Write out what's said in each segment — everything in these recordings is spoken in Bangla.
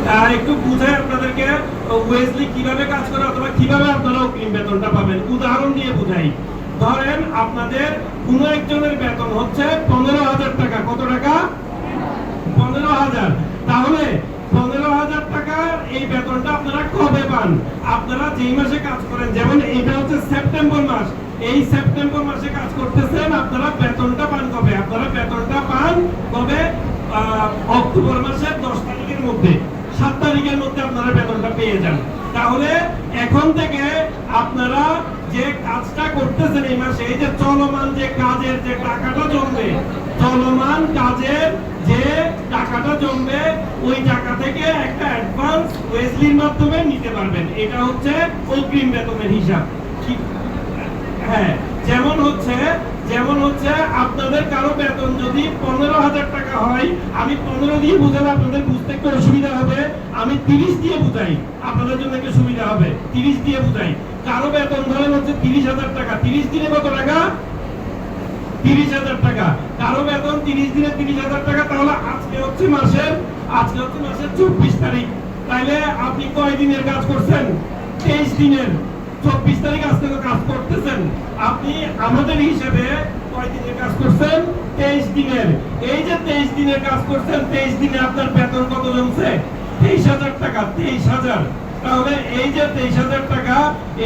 একটু বুঝাই আপনাদেরকে ওয়েজলি কিভাবে কাজ করে অথবা কিভাবে আপনারা অগ্রিম বেতনটা পাবেন উদাহরণ দিয়ে বুঝাই। ধরেন আপনাদের কোনো একজনের বেতন হচ্ছে 15,000 টাকা। কত টাকা? 15,000। তাহলে 15,000 টাকার এই বেতনটা আপনারা কবে পান? আপনারা যেই মাসে কাজ করেন, যেমন এটা হচ্ছে সেপ্টেম্বর মাস, এই সেপ্টেম্বর মাসে কাজ করতেছেন, আপনারা বেতনটা পান কবে? আপনারা বেতনটা পান কবে? অক্টোবর মাসের 10 তারিখের মধ্যে, 7 তারিখের মধ্যে আপনারা বেতনটা পেয়ে যান। তাহলে এখন থেকে আপনারা যে কাজটা করতেছেন এই মাসে, এই যে চলমান যে কাজের যে টাকাটা জমবে, চলমান কাজের যে টাকাটা জমবে, ওই টাকা থেকে একটা অ্যাডভান্স ওয়েজলির মাধ্যমে নিতে পারবেন। এটা হচ্ছে অগ্রিম বেতনের হিসাব। হ্যাঁ, যেমন হচ্ছে আপনাদের কারো বেতন যদি 15,000 টাকা হয়, আমি 15 দিয়ে বুঝালে আপনাদের বুঝতে একটু অসুবিধা হবে, আমি 30 দিয়ে বুঝাই, আপনাদের জন্য একটু সুবিধা হবে। 30 দিয়ে বুঝাই। কারো বেতন ধরেন হচ্ছে 30,000 টাকা, 30 দিনে কত টাকা? 30,000 টাকা। কারো বেতন 30 দিনে 30,000 টাকা। তাহলে আজকে হচ্ছে মাসের 24 তারিখ। তাইলে আপনি কয় দিনের কাজ করছেন? 23 দিনের। 24 তারিখ আজ থেকে কাজ করতেছেন, আপনি আমাদের হিসেবে কয় দিনের কাজ করছেন? 23 দিনের। এই যে 23 দিনের কাজ করছেন, 23 দিনে আপনার বেতন কত জমছে? 23,000 টাকা। 23,000। তাহলে এই যে 23,000 টাকা,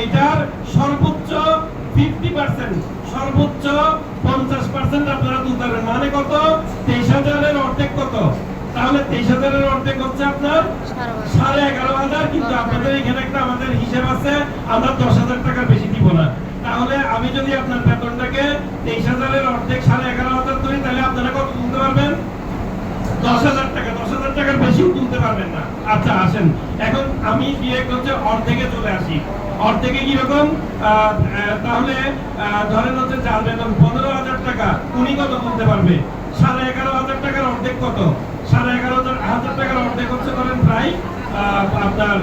এটার সর্বোচ্চ 50%, সর্বোচ্চ 50% আপনারা তুলতে পারবেন। মানে কত? 23,000 এর অর্ধেক কত? তাহলে 23,000 এর অর্ধেক হচ্ছে আপনার 11,500। কিন্তু আপনাদের এখানে একটা আমাদের হিসাব আছে, আমরা 10,000 টাকার বেশি দিব না। তাহলে আমি যদি আপনার বেতনটাকে 23,000 এর অর্ধেক 11,500 ধরি, তাহলে আপনারা কত তুলতে পারবেন? 10,000 টাকা। 10,000 টাকার বেশি তুলতে পারবেন না। আচ্ছা আসেন, এখন আমি ডিরেক্ট হচ্ছে অর্ধেকে চলে আসি। অর্ধেকে কি রকম? তাহলে ধরেন হচ্ছে যার বেতন 15,000 টাকা, উনি কত তুলতে পারবে? 11,500 টাকার অর্ধেক কত? 11,500 টাকার অর্ধেক হচ্ছে ধরেন প্রায় আপনার,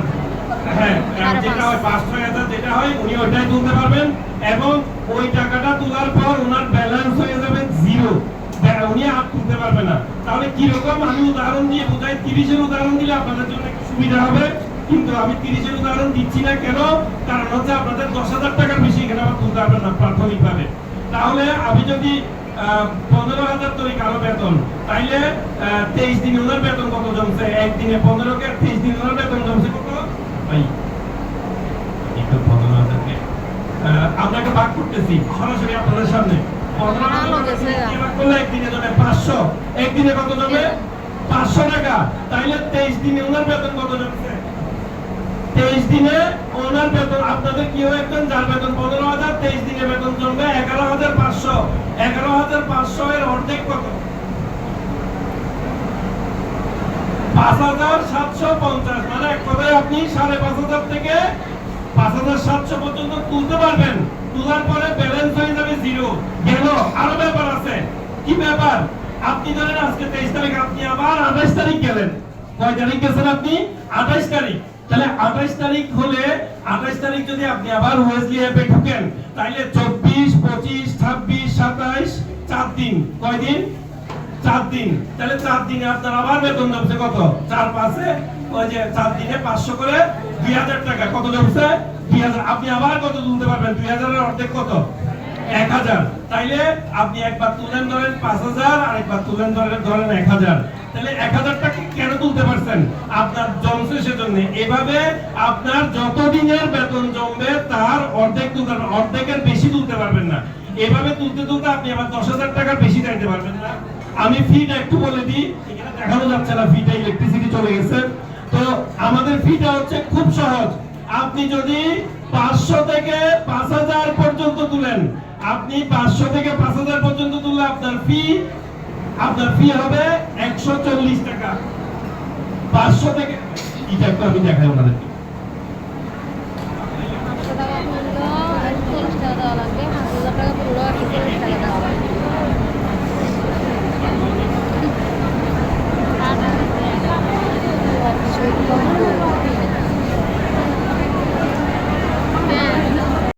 হ্যাঁ, যেটা হয় 5-6,000 যেটা হয়, উনি ওইটাই তুলতে পারবেন। এবং ওই টাকাটা তোলার পর ওনার ব্যালেন্স হয়ে যাবে 0, উনি আর তুলতে পারবে না। তাহলে কি রকম? আমি উদাহরণ দিয়ে বুঝাই। 30 এর উদাহরণ দিলে আপনাদের জন্য একটু সুবিধা হবে, কিন্তু আমি 30 এর উদাহরণ দিচ্ছি না। কেন? কারণ হচ্ছে আপনাদের 10,000 টাকার বেশি এখানে আবার তুলতে পারবেন না প্রাথমিকভাবে। তাহলে আমি যদি 15,000 ধরি কারো বেতন, তাইলে 23 দিনে ওনার বেতন কত জমছে? একদিনে 15 কে 23 দিনে ওনার বেতন জমছে কত? ভাই একটু 15,000 কে আমরা একটা ভাগ করতেছি সরাসরি আপনাদের সামনে। 15,000 করলে একদিনে জমে 500। একদিনে কত জমে? 500 টাকা। তাইলে 23 দিনে ওনার বেতন কত জমছে? 23 দিনে ওনার বেতন, আপনাদের কি হয়, একজন যার বেতন 15,000, 23 দিনে বেতন জমবে 11,500। 11,500 এর অর্ধেক কত? 5,750। মানে এক কথায় আপনি 5,500 থেকে 5,700 পর্যন্ত তুলতে পারবেন। তোলার পরে ব্যালেন্স হয়ে যাবে 0। গেল। আরো ব্যাপার আছে। কি ব্যাপার? আপনি ধরেন আজকে 23 তারিখ, আপনি আবার 28 তারিখ গেলেন। কয় তারিখ গেছেন আপনি? 28 তারিখ। তাহলে 28 তারিখ হলে 28 তারিখ যদি আপনি আবার ওয়েজলি অ্যাপে ঢুকেন, তাহলে 24, 25, 26, 27, 4 দিন। কয় দিন? 4 দিন। তাহলে 4 দিনে আপনার আবার বেতন জমছে কত? 4-5 ওই যে 4 দিনে 500 করে 2,000 টাকা। কত জমছে? 2,000। আপনি আবার কত তুলতে পারবেন? 2,000 এর অর্ধেক কত? 1,000। তাইলে আপনি একবার তুলেন ধরেন 5,000, আর একবার তুলেন ধরেন 1,000। তাহলে 1,000 টাকা কেন তুলতে পারছেন? আপনার জমছে সেজন্য। এভাবে আপনার যত দিনের বেতন জমবে তার অর্ধেক তুলতে পারবেন, অর্ধেকের বেশি তুলতে পারবেন না। এভাবে তুলতে তুলতে আপনি আবার 10,000 টাকার বেশি চাইতে পারবেন না। আমি ফিটা একটু বলে দিই, এখানে দেখানো যাচ্ছে না, ফিটা ইলেকট্রিসিটি চলে গেছে। তো আমাদের ফিটা হচ্ছে খুব সহজ। আপনি যদি 500 থেকে 5,000 পর্যন্ত তুলেন, আপনি 500 থেকে 5,000 পর্যন্ত তুললে আপনার ফি হবে 140 টাকা। 500 থেকে, এটা একটু আমি দেখাই ওনাদের।